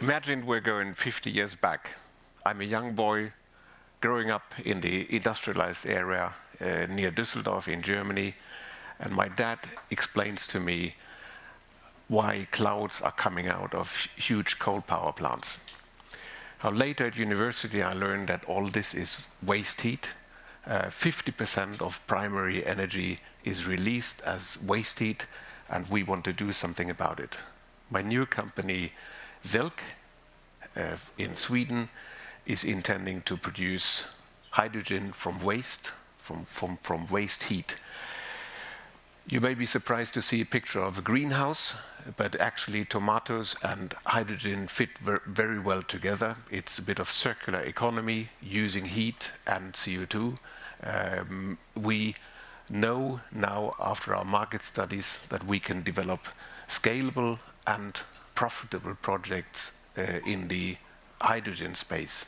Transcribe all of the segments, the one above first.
Imagine we're going 50 years back. I'm a young boy growing up in the industrialized area near Düsseldorf in Germany, and my dad explains to me why clouds are coming out of huge coal power plants. Now, later at university, I learned that all this is waste heat. 50% of primary energy is released as waste heat, and we want to do something about it. My new company, Zelk, in Sweden, is intending to produce hydrogen from waste, from waste heat. You may be surprised to see a picture of a greenhouse, but actually tomatoes and hydrogen fit very well together. It's a bit of circular economy using heat and CO2. We know now, after our market studies, that we can develop scalable and profitable projects in the hydrogen space.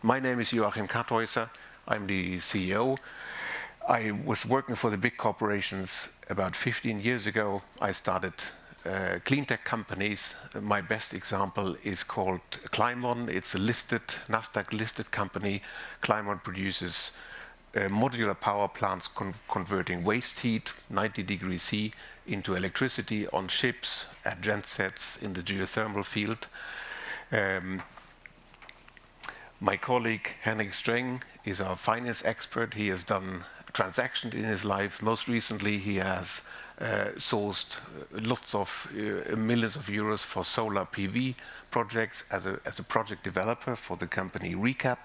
My name is Joachim Karthauser. I'm the CEO. I was working for the big corporations about 15 years ago. I started clean tech companies. My best example is called Climon. It's a Nasdaq-listed company. Climon produces modular power plants converting waste heat, 90 degrees C, into electricity on ships, at gensets, in the geothermal field. My colleague Henrik Streng is our finance expert. He has done transactions in his life. Most recently, he has sourced lots of millions of euros for solar PV projects as a project developer for the company Recap.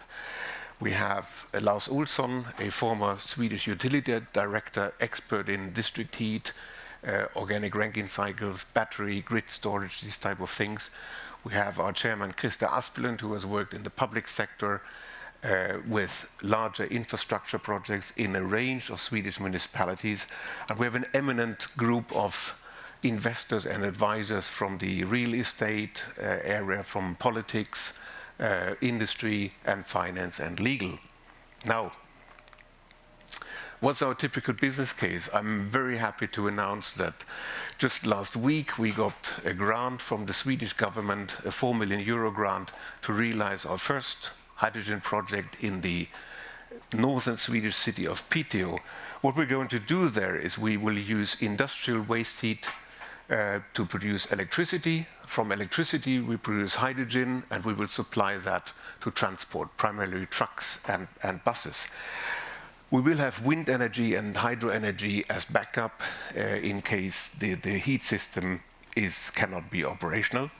We have Lars Olsson, a former Swedish utility director, expert in district heat, organic Rankine cycles, battery, grid storage, these type of things. We have our chairman, Christer Aspelund, who has worked in the public sector with larger infrastructure projects in a range of Swedish municipalities. And we have an eminent group of investors and advisors from the real estate area, from politics, industry, and finance and legal. Now, what's our typical business case? I'm very happy to announce that just last week we got a grant from the Swedish government, a 4 million euro grant, to realize our first hydrogen project in the northern Swedish city of Piteå. What we're going to do there is we will use industrial waste heat to produce electricity. From electricity we produce hydrogen, and we will supply that to transport, primarily trucks and buses. We will have wind energy and hydro energy as backup in case the heat system cannot be operational.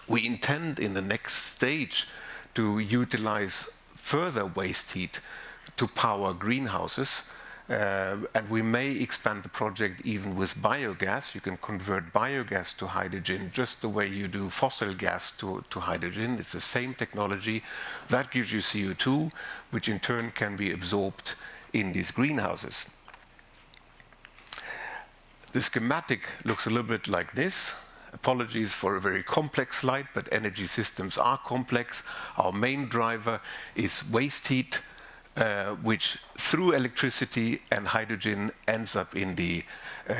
We intend in the next stage to utilize further waste heat to power greenhouses, and we may expand the project even with biogas. You can convert biogas to hydrogen just the way you do fossil gas to hydrogen. It's the same technology. That gives you CO2, which in turn can be absorbed in these greenhouses. The schematic looks a little bit like this. Apologies for a very complex slide, but energy systems are complex. Our main driver is waste heat, which through electricity and hydrogen ends up in the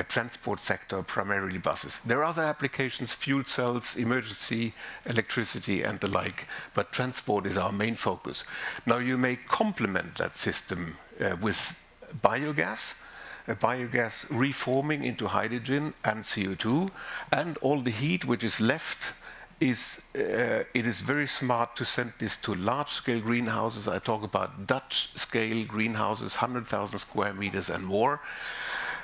transport sector, primarily buses. There are other applications, fuel cells, emergency electricity and the like, but transport is our main focus. Now you may complement that system with biogas, biogas reforming into hydrogen and CO2, and all the heat which is left it is very smart to send this to large-scale greenhouses. I talk about Dutch-scale greenhouses, 100,000 square meters and more.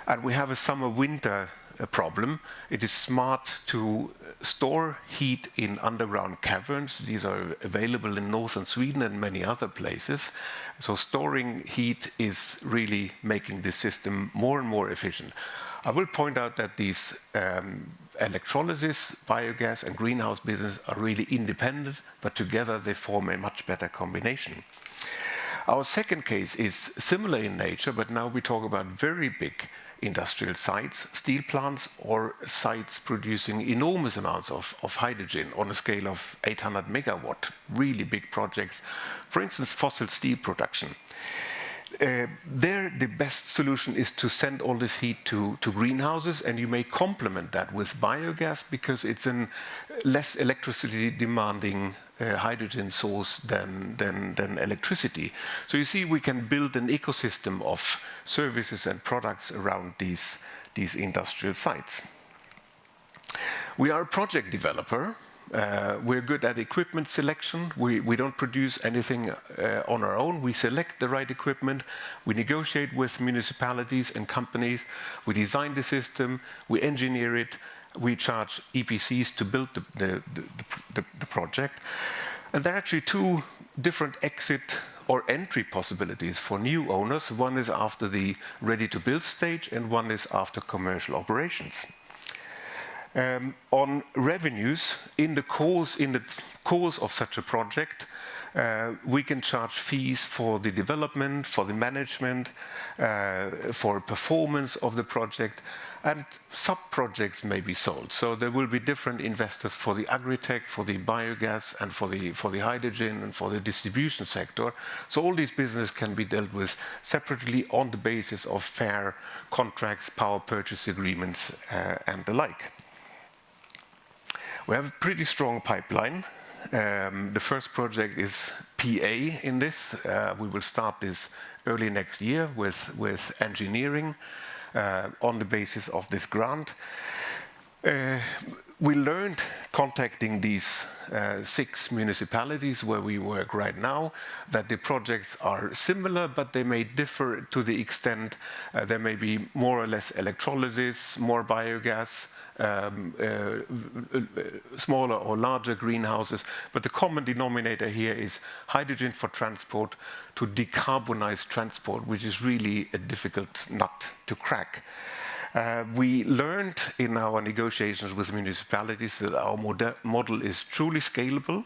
And we have a summer-winter problem. It is smart to store heat in underground caverns. These are available in northern Sweden and many other places. So storing heat is really making the system more and more efficient. I will point out that these electrolysis, biogas, and greenhouse business are really independent, but together they form a much better combination. Our second case is similar in nature, but now we talk about very big industrial sites, steel plants, or sites producing enormous amounts of hydrogen on a scale of 800 megawatt, really big projects. For instance, fossil steel production. There, the best solution is to send all this heat to greenhouses, and you may complement that with biogas because it's a less electricity demanding hydrogen source than electricity. So you see, we can build an ecosystem of services and products around these industrial sites. We are a project developer. We're good at equipment selection. We don't produce anything on our own. We select the right equipment. We negotiate with municipalities and companies. We design the system. We engineer it. We charge EPCs to build the project. And there are actually two different exit or entry possibilities for new owners. One is after the ready-to-build stage, and one is after commercial operations. On revenues, in the course of such a project, we can charge fees for the development, for the management, for performance of the project, and sub-projects may be sold. So there will be different investors for the agri-tech, for the biogas, and for the hydrogen, and for the distribution sector. So all these businesses can be dealt with separately on the basis of fair contracts, power purchase agreements, and the like. We have a pretty strong pipeline. The first project is PA in this. We will start this early next year with engineering on the basis of this grant. We learned contacting these 6 municipalities where we work right now that the projects are similar, but they may differ to the extent there may be more or less electrolysis, more biogas, smaller or larger greenhouses. But the common denominator here is hydrogen for transport to decarbonize transport, which is really a difficult nut to crack. We learned in our negotiations with municipalities that our model is truly scalable.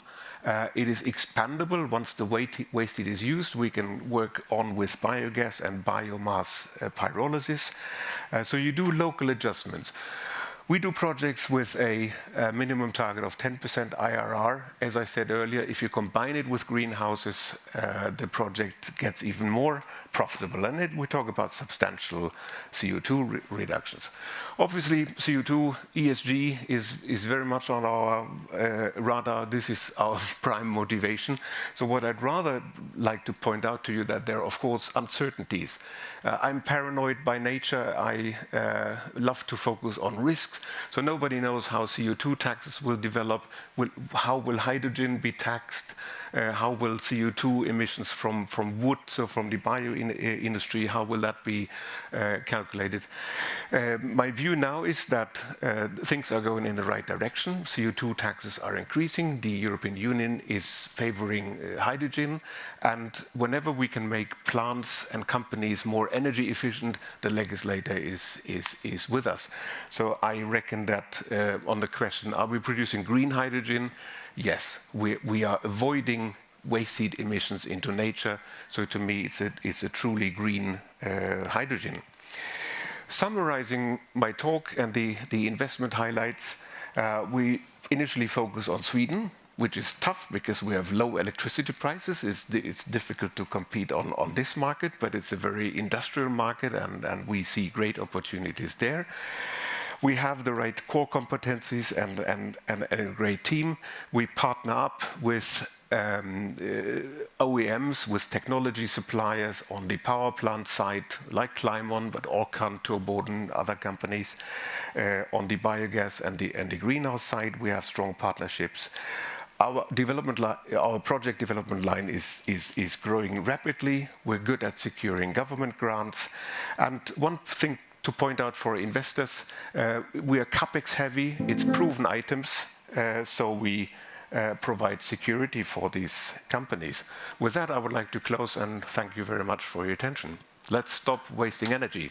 It is expandable. Once the waste heat is used, we can work on with biogas and biomass pyrolysis. So you do local adjustments. We do projects with a minimum target of 10% IRR. As I said earlier, if you combine it with greenhouses, the project gets even more profitable. And we talk about substantial CO2 reductions. Obviously, CO2 ESG is very much on our radar. This is our prime motivation. So what I'd rather like to point out to you that there are, of course, uncertainties. I'm paranoid by nature. I love to focus on risks. So nobody knows how CO2 taxes will develop. How will hydrogen be taxed? How will CO2 emissions from wood, so from the bio industry, how will that be calculated? My view now is that things are going in the right direction. CO2 taxes are increasing. The European Union is favoring hydrogen. And whenever we can make plants and companies more energy efficient, the legislator is with us. So I reckon that on the question, are we producing green hydrogen? Yes, we are avoiding waste heat emissions into nature. So to me, it's a truly green hydrogen. Summarizing my talk and the investment highlights, we initially focus on Sweden, which is tough because we have low electricity prices. It's difficult to compete on this market, but it's a very industrial market, and we see great opportunities there. We have the right core competencies and a great team. We partner up with OEMs, with technology suppliers on the power plant side, like Kleinmon, but Orkan, Turboden, other companies. On the biogas and the greenhouse side, we have strong partnerships. Our project development line is growing rapidly. We're good at securing government grants. And one thing to point out for investors, we are CapEx heavy. It's proven items, so we provide security for these companies. With that, I would like to close and thank you very much for your attention. Let's stop wasting energy.